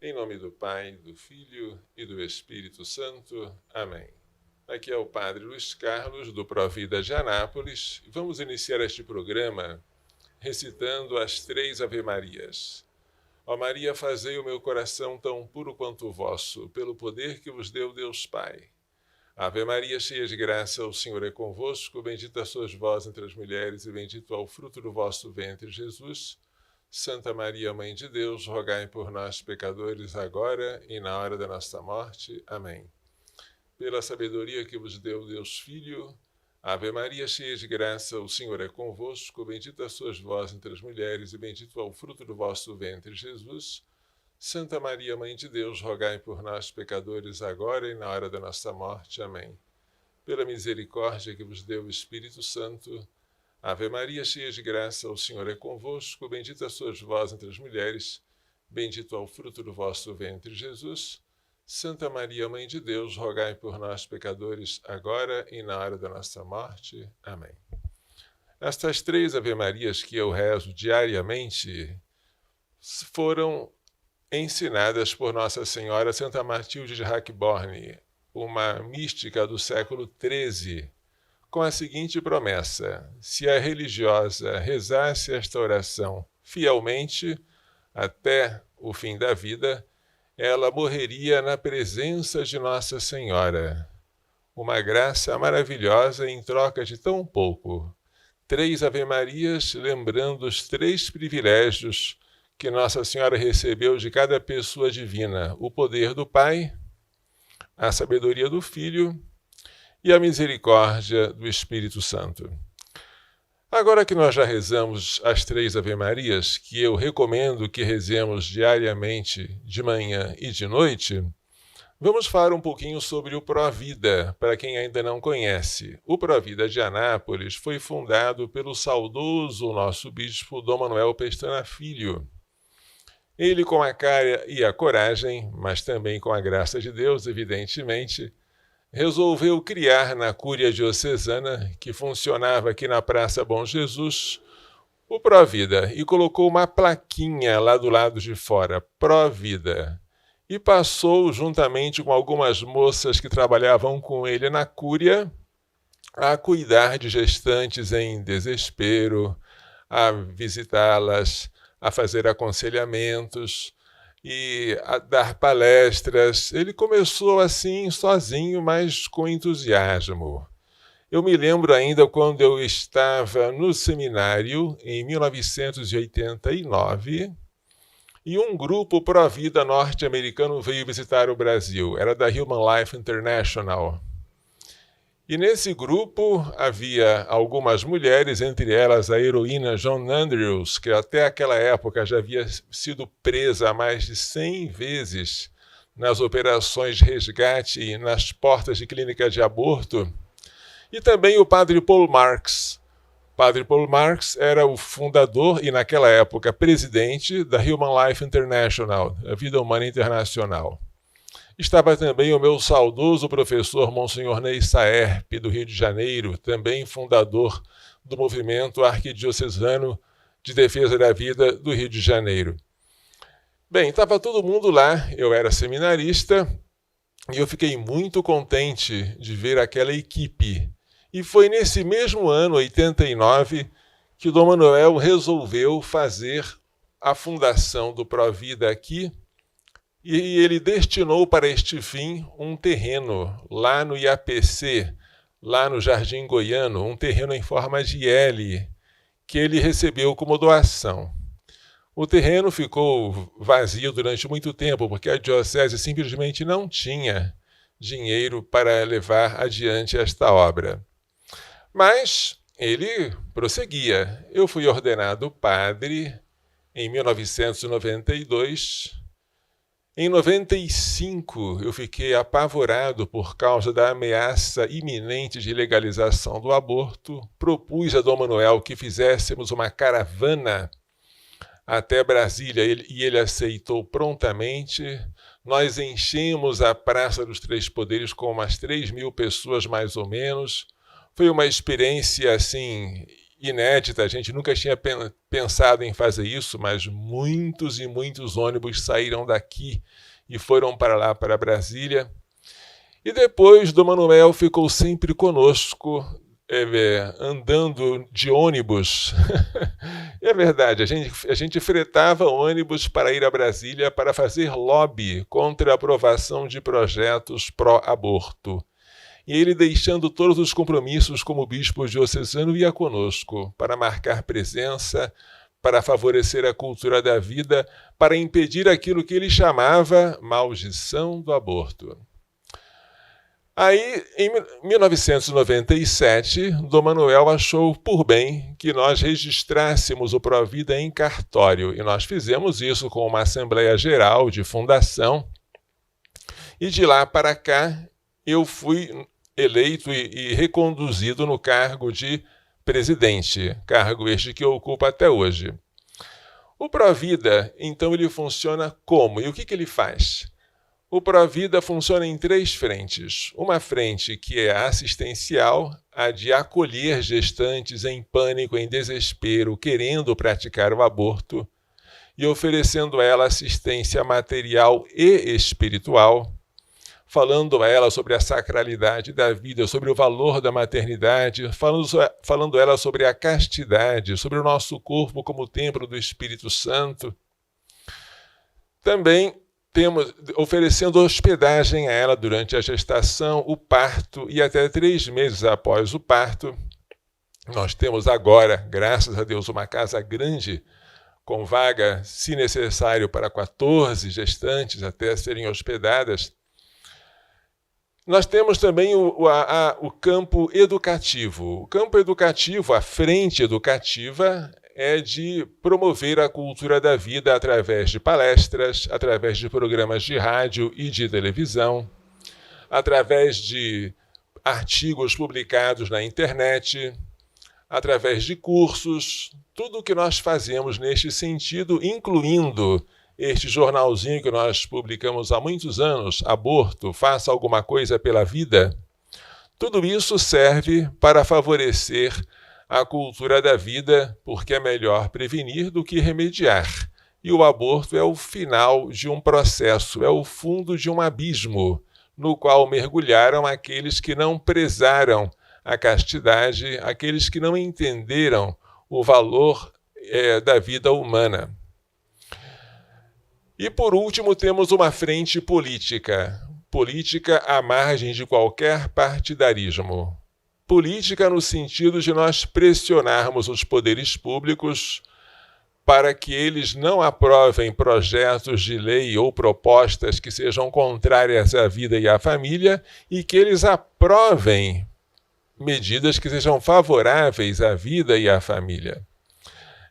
Em nome do Pai, do Filho e do Espírito Santo. Amém. Aqui é o Padre Luiz Carlos, do Provida de Anápolis. Vamos iniciar este programa recitando as 3 Ave-Marias. Ó Maria, fazei o meu coração tão puro quanto o vosso, pelo poder que vos deu Deus Pai. Ave Maria, cheia de graça, o Senhor é convosco. Bendita sois vós entre as mulheres, e bendito é o fruto do vosso ventre, Jesus. Santa Maria, Mãe de Deus, rogai por nós, pecadores, agora e na hora da nossa morte. Amém. Pela sabedoria que vos deu Deus Filho, Ave Maria, cheia de graça, o Senhor é convosco. Bendita sois vós entre as mulheres, e bendito é o fruto do vosso ventre, Jesus. Santa Maria, Mãe de Deus, rogai por nós, pecadores, agora e na hora da nossa morte. Amém. Pela misericórdia que vos deu o Espírito Santo, Ave Maria, cheia de graça, o Senhor é convosco. Bendita sois vós entre as mulheres, bendito é o fruto do vosso ventre, Jesus. Santa Maria, Mãe de Deus, rogai por nós, pecadores, agora e na hora da nossa morte. Amém. Estas 3 Ave-Marias que eu rezo diariamente foram ensinadas por Nossa Senhora Santa Matilde de Rackborn, uma mística do século XIII, com a seguinte promessa: se a religiosa rezasse esta oração fielmente até o fim da vida, ela morreria na presença de Nossa Senhora. Uma graça maravilhosa em troca de tão pouco. 3 Ave-Marias, lembrando os 3 privilégios que Nossa Senhora recebeu de cada pessoa divina: o poder do Pai, a sabedoria do Filho e a misericórdia do Espírito Santo. Agora que nós já rezamos as 3 Ave-Marias, que eu recomendo que rezemos diariamente, de manhã e de noite, vamos falar um pouquinho sobre o Provida, para quem ainda não conhece. O Provida de Anápolis foi fundado pelo saudoso nosso bispo Dom Manuel Pestana Filho. Ele, com a cara e a coragem, mas também com a graça de Deus, evidentemente, resolveu criar na Cúria Diocesana, que funcionava aqui na Praça Bom Jesus, o Provida, e colocou uma plaquinha lá do lado de fora, Provida, e passou, juntamente com algumas moças que trabalhavam com ele na Cúria, a cuidar de gestantes em desespero, a visitá-las, a fazer aconselhamentos e a dar palestras. Ele começou assim, sozinho, mas com entusiasmo. Eu me lembro ainda quando eu estava no seminário, em 1989, e um grupo pró-vida norte-americano veio visitar o Brasil. Era da Human Life International. E nesse grupo havia algumas mulheres, entre elas a heroína Joan Andrews, que até aquela época já havia sido presa mais de 100 vezes nas operações de resgate e nas portas de clínica de aborto, e também o padre Paul Marks. O padre Paul Marks era o fundador e, naquela época, presidente da Human Life International, a Vida Humana Internacional. Estava também o meu saudoso professor Monsenhor Ney Saerp, do Rio de Janeiro, também fundador do movimento arquidiocesano de defesa da vida do Rio de Janeiro. Bem, estava todo mundo lá, eu era seminarista, e eu fiquei muito contente de ver aquela equipe. E foi nesse mesmo ano, 89, que o Dom Manuel resolveu fazer a fundação do Provida aqui, e ele destinou para este fim um terreno lá no IAPC, lá no Jardim Goiano, um terreno em forma de L, que ele recebeu como doação. O terreno ficou vazio durante muito tempo, porque a diocese simplesmente não tinha dinheiro para levar adiante esta obra. Mas ele prosseguia. Eu fui ordenado padre em 1992. Em 95, eu fiquei apavorado por causa da ameaça iminente de legalização do aborto. Propus a Dom Manuel que fizéssemos uma caravana até Brasília e ele aceitou prontamente. Nós enchemos a Praça dos Três Poderes com umas 3.000 pessoas, mais ou menos. Foi uma experiência, assim, inédita. A gente nunca tinha pensado em fazer isso, mas muitos e muitos ônibus saíram daqui e foram para lá, para Brasília. E depois, Dom Manuel ficou sempre conosco, andando de ônibus. É verdade, a gente fretava ônibus para ir a Brasília para fazer lobby contra a aprovação de projetos pró-aborto. E ele, deixando todos os compromissos como bispo diocesano, ia conosco para marcar presença, para favorecer a cultura da vida, para impedir aquilo que ele chamava maldição do aborto. Aí, em 1997, Dom Manuel achou por bem que nós registrássemos o Provida em cartório, e nós fizemos isso com uma Assembleia Geral de fundação, e de lá para cá eu fui eleito e reconduzido no cargo de presidente, cargo este que eu ocupo até hoje. O Provida, então, ele funciona como? E o que ele faz? O Provida funciona em 3 frentes. Uma frente que é assistencial, a de acolher gestantes em pânico, em desespero, querendo praticar o aborto, e oferecendo a ela assistência material e espiritual, falando a ela sobre a sacralidade da vida, sobre o valor da maternidade, falando a ela sobre a castidade, sobre o nosso corpo como templo do Espírito Santo. Também oferecendo hospedagem a ela durante a gestação, o parto e até 3 meses após o parto. Nós temos agora, graças a Deus, uma casa grande, com vaga, se necessário, para 14 gestantes até serem hospedadas. Nós temos também o campo educativo. O campo educativo, a frente educativa, é de promover a cultura da vida através de palestras, através de programas de rádio e de televisão, através de artigos publicados na internet, através de cursos, tudo o que nós fazemos neste sentido, incluindo este jornalzinho que nós publicamos há muitos anos, Aborto, Faça Alguma Coisa pela Vida. Tudo isso serve para favorecer a cultura da vida, porque é melhor prevenir do que remediar. E o aborto é o final de um processo, é o fundo de um abismo, no qual mergulharam aqueles que não prezaram a castidade, aqueles que não entenderam o valor da vida humana. E, por último, temos uma frente política. Política à margem de qualquer partidarismo. Política no sentido de nós pressionarmos os poderes públicos para que eles não aprovem projetos de lei ou propostas que sejam contrárias à vida e à família e que eles aprovem medidas que sejam favoráveis à vida e à família.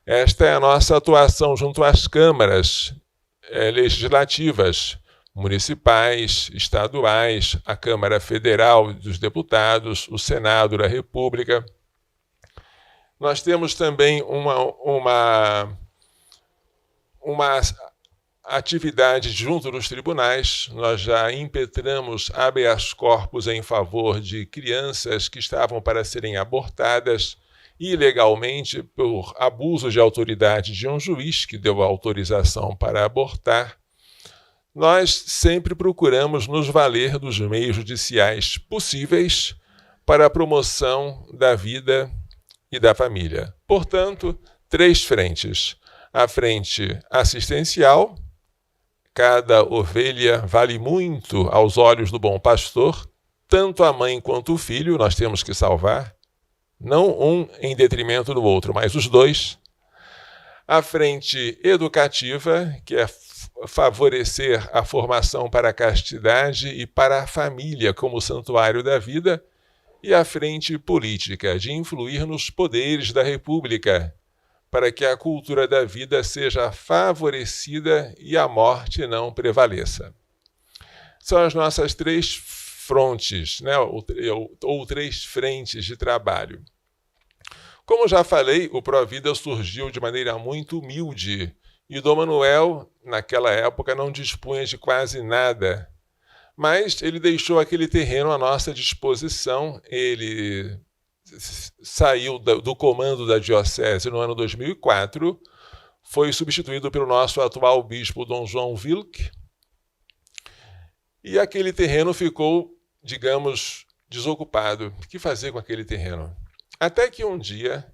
Esta é a nossa atuação junto às câmaras legislativas, municipais, estaduais, a Câmara Federal dos Deputados, o Senado da República. Nós temos também uma atividade junto dos tribunais. Nós já impetramos habeas corpus em favor de crianças que estavam para serem abortadas ilegalmente por abuso de autoridade de um juiz que deu a autorização para abortar. Nós sempre procuramos nos valer dos meios judiciais possíveis para a promoção da vida e da família. Portanto, 3 frentes. A frente assistencial, cada ovelha vale muito aos olhos do bom pastor, tanto a mãe quanto o filho nós temos que salvar, não um em detrimento do outro, mas os 2. A frente educativa, que é favorecer a formação para a castidade e para a família como santuário da vida, e a frente política, de influir nos poderes da República, para que a cultura da vida seja favorecida e a morte não prevaleça. São as nossas 3 frontes, né? ou 3 frentes de trabalho. Como já falei, o Provida surgiu de maneira muito humilde E Dom Manuel, naquela época, não dispunha de quase nada, mas ele deixou aquele terreno à nossa disposição. Ele saiu do comando da diocese no ano 2004, foi substituído pelo nosso atual bispo, Dom João Wilk, e aquele terreno ficou, digamos, desocupado. O que fazer com aquele terreno? Até que um dia,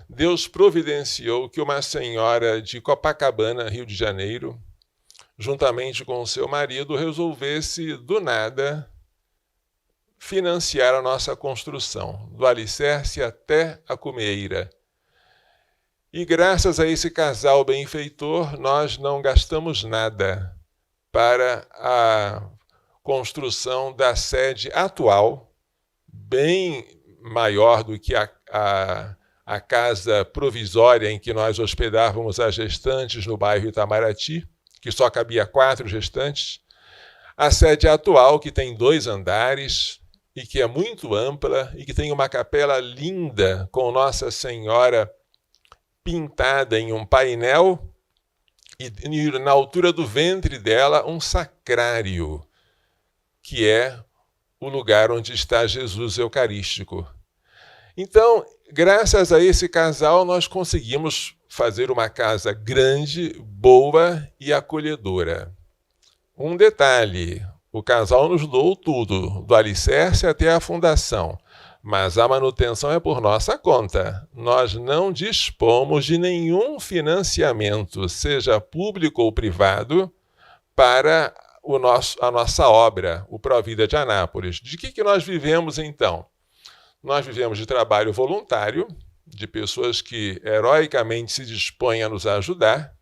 Deus providenciou que uma senhora de Copacabana, Rio de Janeiro, juntamente com o seu marido, resolvesse, do nada, financiar a nossa construção, do alicerce até a cumeira. E graças a esse casal benfeitor, nós não gastamos nada para a construção da sede atual, bem maior do que a casa provisória em que nós hospedávamos as gestantes no bairro Itamaraty, que só cabia 4 gestantes. A sede atual, que tem 2 andares e que é muito ampla e que tem uma capela linda com Nossa Senhora pintada em um painel e na altura do ventre dela um sacrário, que é o lugar onde está Jesus Eucarístico. Então, graças a esse casal, nós conseguimos fazer uma casa grande, boa e acolhedora. Um detalhe, o casal nos doou tudo, do alicerce até a fundação, mas a manutenção é por nossa conta. Nós não dispomos de nenhum financiamento, seja público ou privado, para a nossa obra, o Provida de Anápolis. De que nós vivemos, então? Nós vivemos de trabalho voluntário, de pessoas que heroicamente se dispõem a nos ajudar,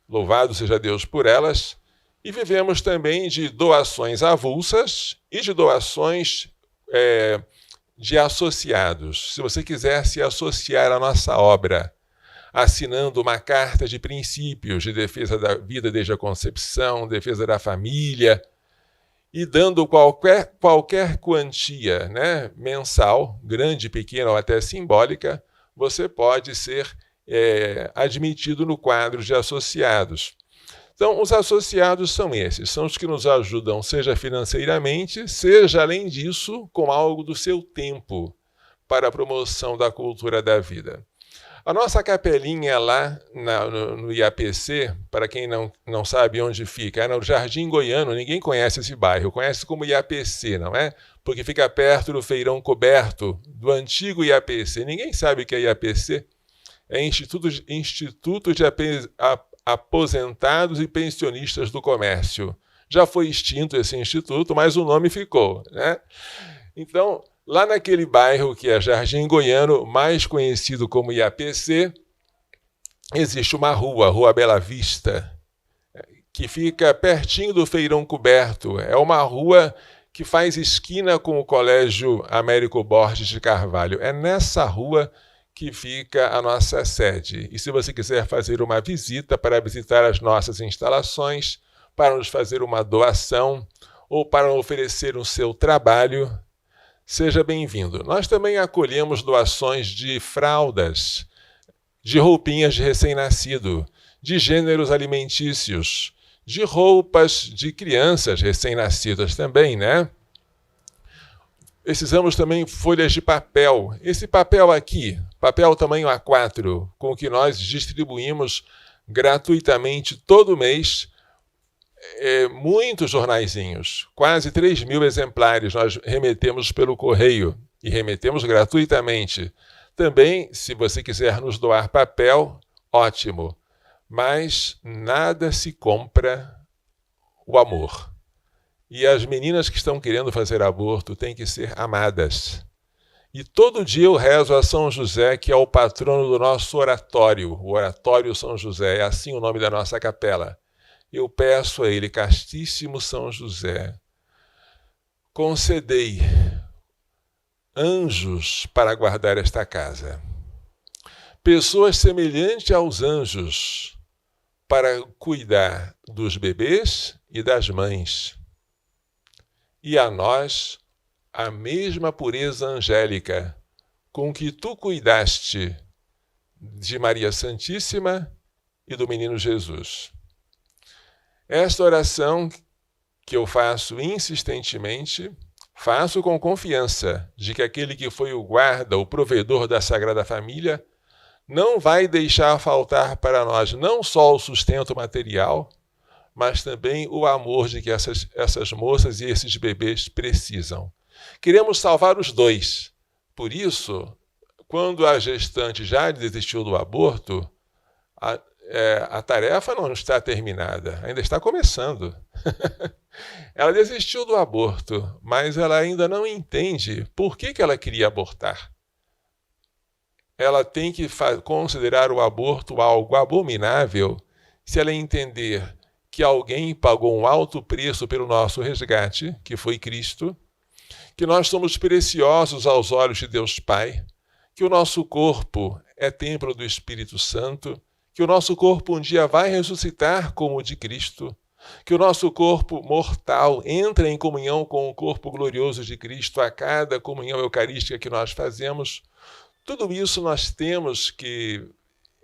louvado seja Deus por elas, e vivemos também de doações avulsas e de doações de associados. Se você quiser se associar à nossa obra, assinando uma carta de princípios de defesa da vida desde a concepção, defesa da família, e dando qualquer quantia, né, mensal, grande, pequena ou até simbólica, você pode ser admitido no quadro de associados. Então, os associados são esses, são os que nos ajudam, seja financeiramente, seja, além disso, com algo do seu tempo para a promoção da cultura da vida. A nossa capelinha lá no IAPC, para quem não sabe onde fica, é no Jardim Goiano. Ninguém conhece esse bairro, conhece como IAPC, não é? Porque fica perto do Feirão Coberto, do antigo IAPC. Ninguém sabe o que é IAPC. É Instituto de Aposentados e Pensionistas do Comércio. Já foi extinto esse instituto, mas o nome ficou, né? Então, lá naquele bairro que é Jardim Goiano, mais conhecido como IAPC, existe uma rua, Rua Bela Vista, que fica pertinho do Feirão Coberto. É uma rua que faz esquina com o Colégio Américo Borges de Carvalho. É nessa rua que fica a nossa sede. E se você quiser fazer uma visita para visitar as nossas instalações, para nos fazer uma doação ou para oferecer o seu trabalho, seja bem-vindo. Nós também acolhemos doações de fraldas, de roupinhas de recém-nascido, de gêneros alimentícios, de roupas de crianças recém-nascidas também, né? Precisamos também folhas de papel. Esse papel aqui, papel tamanho A4, com que nós distribuímos gratuitamente todo mês, muitos jornaizinhos, quase 3.000 exemplares nós remetemos pelo correio e remetemos gratuitamente. Também, se você quiser nos doar papel, ótimo, mas nada se compra o amor. E as meninas que estão querendo fazer aborto têm que ser amadas. E todo dia eu rezo a São José, que é o patrono do nosso oratório, o Oratório São José, é assim o nome da nossa capela. Eu peço a ele, castíssimo São José, concedei anjos para guardar esta casa, pessoas semelhantes aos anjos para cuidar dos bebês e das mães, e a nós a mesma pureza angélica com que tu cuidaste de Maria Santíssima e do menino Jesus. Esta oração que eu faço insistentemente, faço com confiança de que aquele que foi o guarda, o provedor da Sagrada Família, não vai deixar faltar para nós não só o sustento material, mas também o amor de que essas moças e esses bebês precisam. Queremos salvar os dois. Por isso, quando a gestante já desistiu do aborto, a tarefa não está terminada, ainda está começando. Ela desistiu do aborto, mas ela ainda não entende por que ela queria abortar. Ela tem que considerar o aborto algo abominável se ela entender que alguém pagou um alto preço pelo nosso resgate, que foi Cristo, que nós somos preciosos aos olhos de Deus Pai, que o nosso corpo é templo do Espírito Santo, que o nosso corpo um dia vai ressuscitar como o de Cristo, que o nosso corpo mortal entra em comunhão com o corpo glorioso de Cristo a cada comunhão eucarística que nós fazemos. Tudo isso nós temos que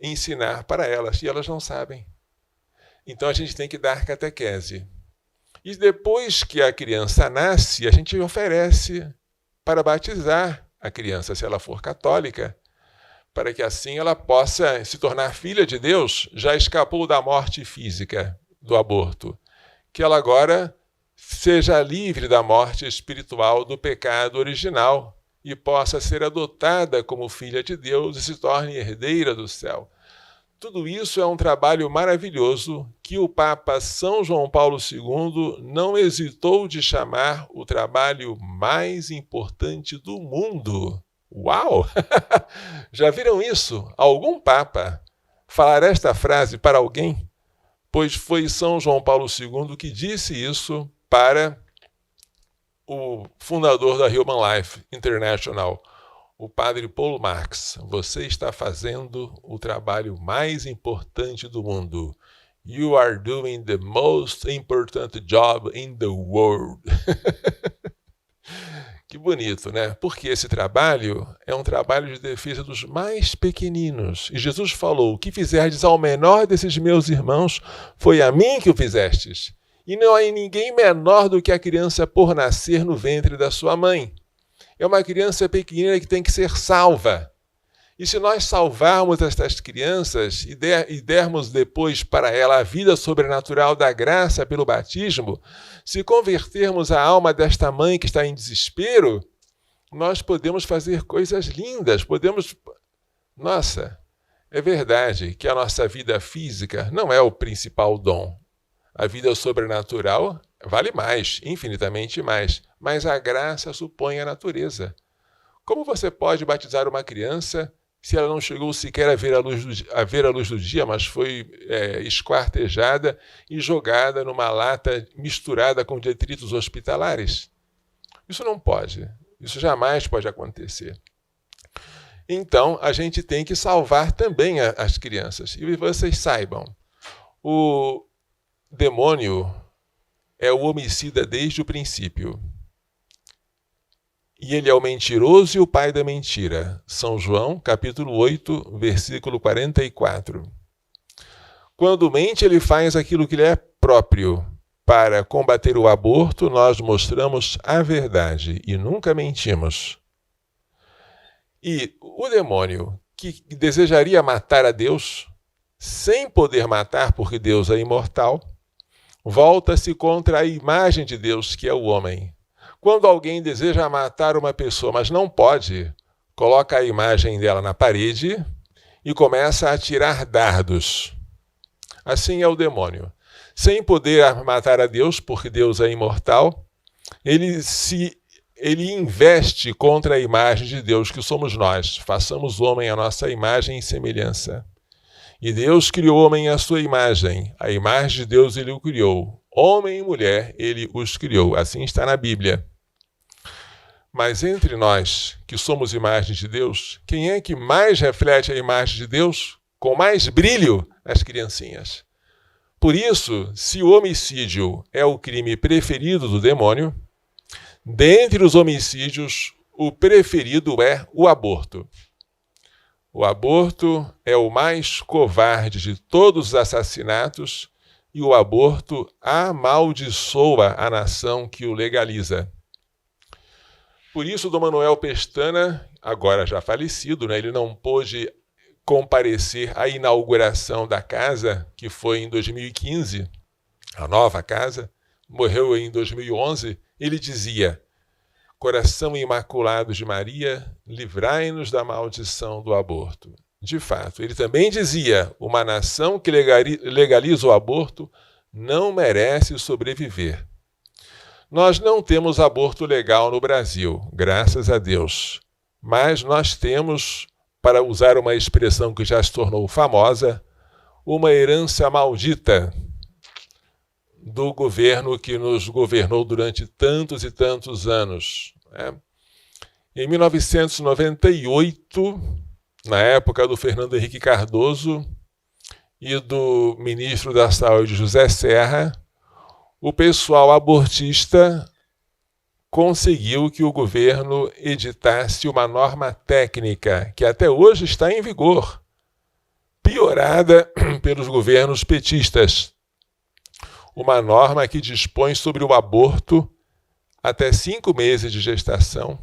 ensinar para elas, e elas não sabem. Então a gente tem que dar catequese. E depois que a criança nasce, a gente oferece para batizar a criança, se ela for católica, para que assim ela possa se tornar filha de Deus, já escapou da morte física do aborto, que ela agora seja livre da morte espiritual do pecado original e possa ser adotada como filha de Deus e se torne herdeira do céu. Tudo isso é um trabalho maravilhoso que o Papa São João Paulo II não hesitou de chamar o trabalho mais importante do mundo. Uau! Já viram isso? Algum Papa falar esta frase para alguém? Pois foi São João Paulo II que disse isso para o fundador da Human Life International, o padre Paul Marx. Você está fazendo o trabalho mais importante do mundo. You are doing the most important job in the world. Que bonito, né? Porque esse trabalho é um trabalho de defesa dos mais pequeninos. E Jesus falou: o que fizerdes ao menor desses meus irmãos, foi a mim que o fizestes. E não há ninguém menor do que a criança por nascer no ventre da sua mãe. É uma criança pequenina que tem que ser salva. E se nós salvarmos estas crianças e dermos depois para ela a vida sobrenatural da graça pelo batismo, se convertermos a alma desta mãe que está em desespero, nós podemos fazer coisas lindas, Nossa, é verdade que a nossa vida física não é o principal dom. A vida sobrenatural vale mais, infinitamente mais, mas a graça supõe a natureza. Como você pode batizar uma criança se ela não chegou sequer a ver a luz do dia, mas foi esquartejada e jogada numa lata misturada com detritos hospitalares? Isso não pode. Isso jamais pode acontecer. Então, a gente tem que salvar também as crianças. E vocês saibam, o demônio é o homicida desde o princípio. E ele é o mentiroso e o pai da mentira. São João, capítulo 8, versículo 44. Quando mente, ele faz aquilo que lhe é próprio. Para combater o aborto, nós mostramos a verdade e nunca mentimos. E o demônio, que desejaria matar a Deus, sem poder matar porque Deus é imortal, volta-se contra a imagem de Deus, que é o homem. Quando alguém deseja matar uma pessoa, mas não pode, coloca a imagem dela na parede e começa a tirar dardos. Assim é o demônio. Sem poder matar a Deus, porque Deus é imortal, ele investe contra a imagem de Deus, que somos nós. Façamos o homem à nossa imagem e semelhança. E Deus criou o homem à sua imagem. A imagem de Deus ele o criou. Homem e mulher, ele os criou. Assim está na Bíblia. Mas entre nós, que somos imagens de Deus, quem é que mais reflete a imagem de Deus com mais brilho? As criancinhas. Por isso, se o homicídio é o crime preferido do demônio, dentre os homicídios, o preferido é o aborto. O aborto é o mais covarde de todos os assassinatos e o aborto amaldiçoa a nação que o legaliza. Por isso, Dom Manuel Pestana, agora já falecido, ele não pôde comparecer à inauguração da casa, que foi em 2015, a nova casa, morreu em 2011, ele dizia: Coração Imaculado de Maria, livrai-nos da maldição do aborto. De fato, ele também dizia: uma nação que legaliza o aborto não merece sobreviver. Nós não temos aborto legal no Brasil, graças a Deus. Mas nós temos, para usar uma expressão que já se tornou famosa, uma herança maldita do governo que nos governou durante tantos e tantos anos. Em 1998, na época do Fernando Henrique Cardoso e do ministro da Saúde, José Serra, o pessoal abortista conseguiu que o governo editasse uma norma técnica que até hoje está em vigor, piorada pelos governos petistas. Uma norma que dispõe sobre o aborto até 5 meses de gestação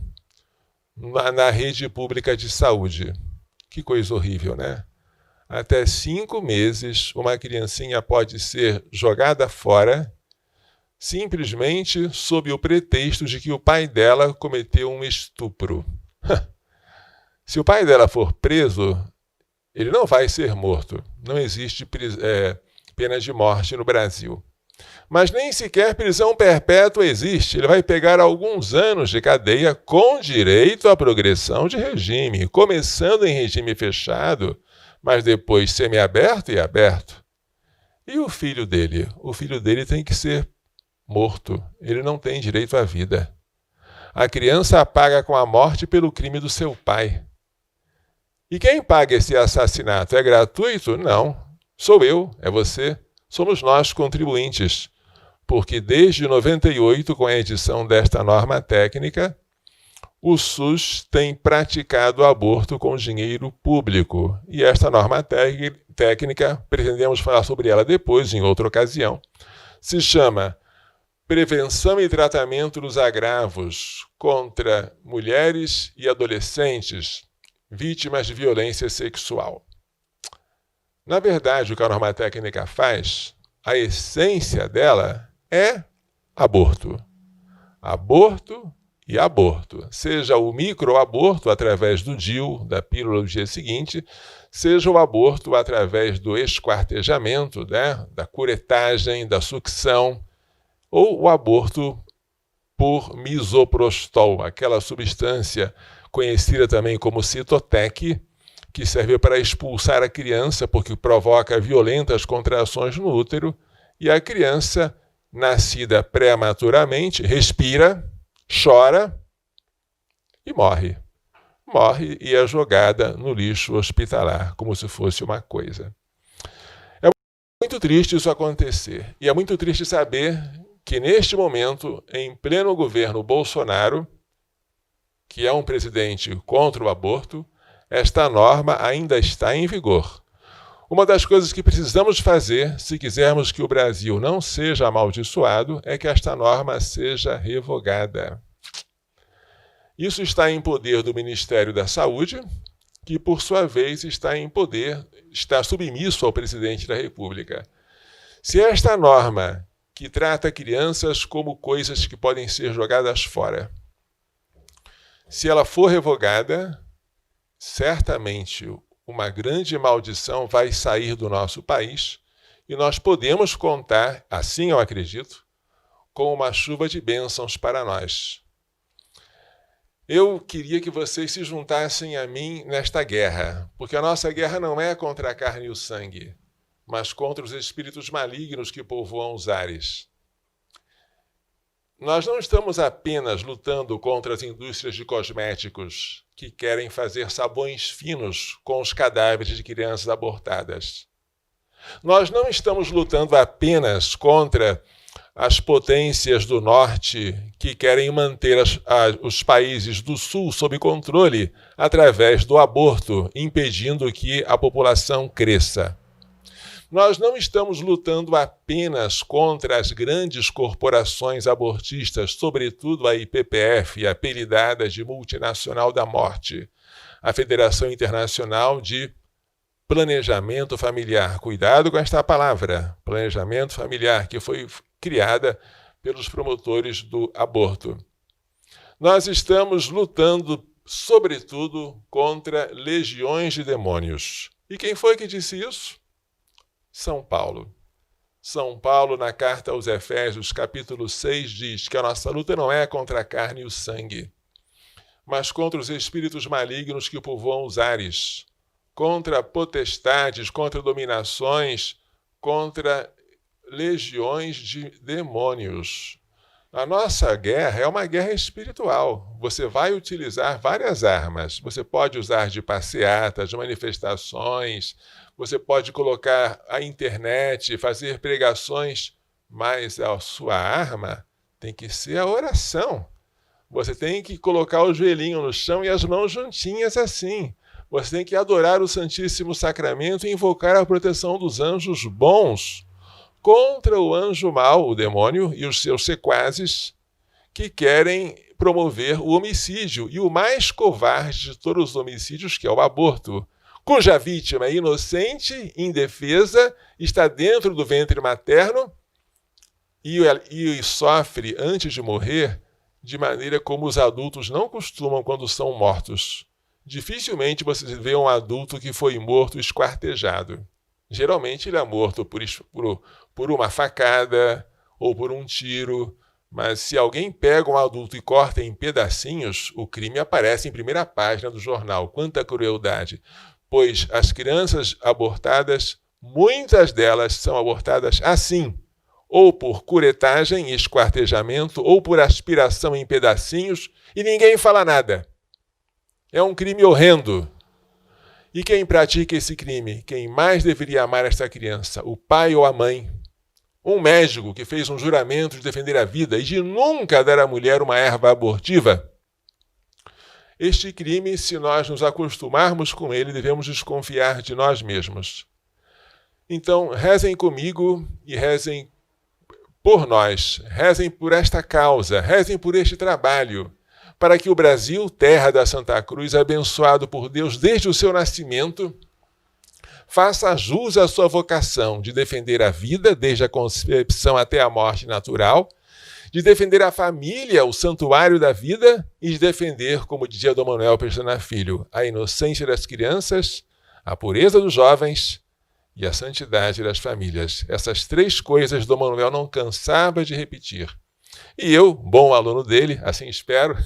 na rede pública de saúde. Que coisa horrível, né? Até 5 meses, uma criancinha pode ser jogada fora simplesmente sob o pretexto de que o pai dela cometeu um estupro. Se o pai dela for preso, ele não vai ser morto. Não existe pena de morte no Brasil. Mas nem sequer prisão perpétua existe. Ele vai pegar alguns anos de cadeia com direito à progressão de regime, começando em regime fechado, mas depois semiaberto e aberto. E o filho dele? O filho dele tem que ser morto. Ele não tem direito à vida. A criança paga com a morte pelo crime do seu pai. E quem paga esse assassinato? É gratuito? Não. Sou eu, é você. Somos nós, contribuintes. Porque desde 98, com a edição desta norma técnica, o SUS tem praticado aborto com dinheiro público. E esta norma técnica, pretendemos falar sobre ela depois, em outra ocasião, se chama Prevenção e Tratamento dos Agravos contra Mulheres e Adolescentes Vítimas de Violência Sexual. Na verdade, o que a norma técnica faz, a essência dela é aborto. Aborto e aborto. Seja o microaborto através do DIU, da pílula do dia seguinte, seja o aborto através do esquartejamento, da curetagem, da sucção, ou o aborto por misoprostol, aquela substância conhecida também como Citotec, que serve para expulsar a criança porque provoca violentas contrações no útero, e a criança, nascida prematuramente, respira, chora e morre. Morre e é jogada no lixo hospitalar, como se fosse uma coisa. É muito triste isso acontecer, e é muito triste saber que neste momento, em pleno governo Bolsonaro, que é um presidente contra o aborto, esta norma ainda está em vigor. Uma das coisas que precisamos fazer, se quisermos que o Brasil não seja amaldiçoado, é que esta norma seja revogada. Isso está em poder do Ministério da Saúde, que, por sua vez, está submisso ao presidente da República. Se esta norma, que trata crianças como coisas que podem ser jogadas fora, se ela for revogada, certamente uma grande maldição vai sair do nosso país e nós podemos contar, assim eu acredito, com uma chuva de bênçãos para nós. Eu queria que vocês se juntassem a mim nesta guerra, porque a nossa guerra não é contra a carne e o sangue, mas contra os espíritos malignos que povoam os ares. Nós não estamos apenas lutando contra as indústrias de cosméticos que querem fazer sabões finos com os cadáveres de crianças abortadas. Nós não estamos lutando apenas contra as potências do norte que querem manter os países do sul sob controle através do aborto, impedindo que a população cresça. Nós não estamos lutando apenas contra as grandes corporações abortistas, sobretudo a IPPF, apelidada de Multinacional da Morte, a Federação Internacional de Planejamento Familiar. Cuidado com esta palavra, planejamento familiar, que foi criada pelos promotores do aborto. Nós estamos lutando, sobretudo, contra legiões de demônios. E quem foi que disse isso? São Paulo. São Paulo, na carta aos Efésios, capítulo 6, diz que a nossa luta não é contra a carne e o sangue, mas contra os espíritos malignos que povoam os ares, contra potestades, contra dominações, contra legiões de demônios. A nossa guerra é uma guerra espiritual. Você vai utilizar várias armas. Você pode usar de passeatas, de manifestações, você pode colocar a internet, fazer pregações, mas a sua arma tem que ser a oração. Você tem que colocar o joelhinho no chão e as mãos juntinhas assim. Você tem que adorar o Santíssimo Sacramento e invocar a proteção dos anjos bons contra o anjo mau, o demônio, e os seus sequazes, que querem promover o homicídio, e o mais covarde de todos os homicídios, que é o aborto, cuja vítima é inocente, indefesa, está dentro do ventre materno e sofre antes de morrer de maneira como os adultos não costumam quando são mortos. Dificilmente você vê um adulto que foi morto esquartejado. Geralmente ele é morto por uma facada ou por um tiro, mas se alguém pega um adulto e corta em pedacinhos, o crime aparece em primeira página do jornal. Quanta crueldade! Pois as crianças abortadas, muitas delas são abortadas assim, ou por curetagem e esquartejamento, ou por aspiração em pedacinhos, e ninguém fala nada. É um crime horrendo. E quem pratica esse crime? Quem mais deveria amar esta criança? O pai ou a mãe? Um médico que fez um juramento de defender a vida e de nunca dar à mulher uma erva abortiva? Este crime, se nós nos acostumarmos com ele, devemos desconfiar de nós mesmos. Então, rezem comigo e rezem por nós. Rezem por esta causa, rezem por este trabalho, para que o Brasil, terra da Santa Cruz, abençoado por Deus desde o seu nascimento, faça jus à sua vocação de defender a vida, desde a concepção até a morte natural, de defender a família, o santuário da vida, e de defender, como dizia Dom Manuel Pestana Filho, a inocência das crianças, a pureza dos jovens e a santidade das famílias. Essas três coisas Dom Manuel não cansava de repetir. E eu, bom aluno dele, assim espero,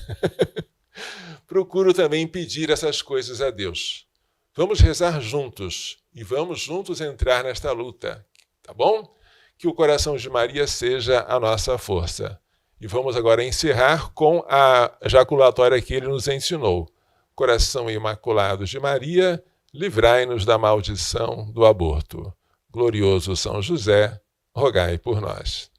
procuro também pedir essas coisas a Deus. Vamos rezar juntos e vamos juntos entrar nesta luta, tá bom? Que o coração de Maria seja a nossa força. E vamos agora encerrar com a jaculatória que ele nos ensinou. Coração imaculado de Maria, livrai-nos da maldição do aborto. Glorioso São José, rogai por nós.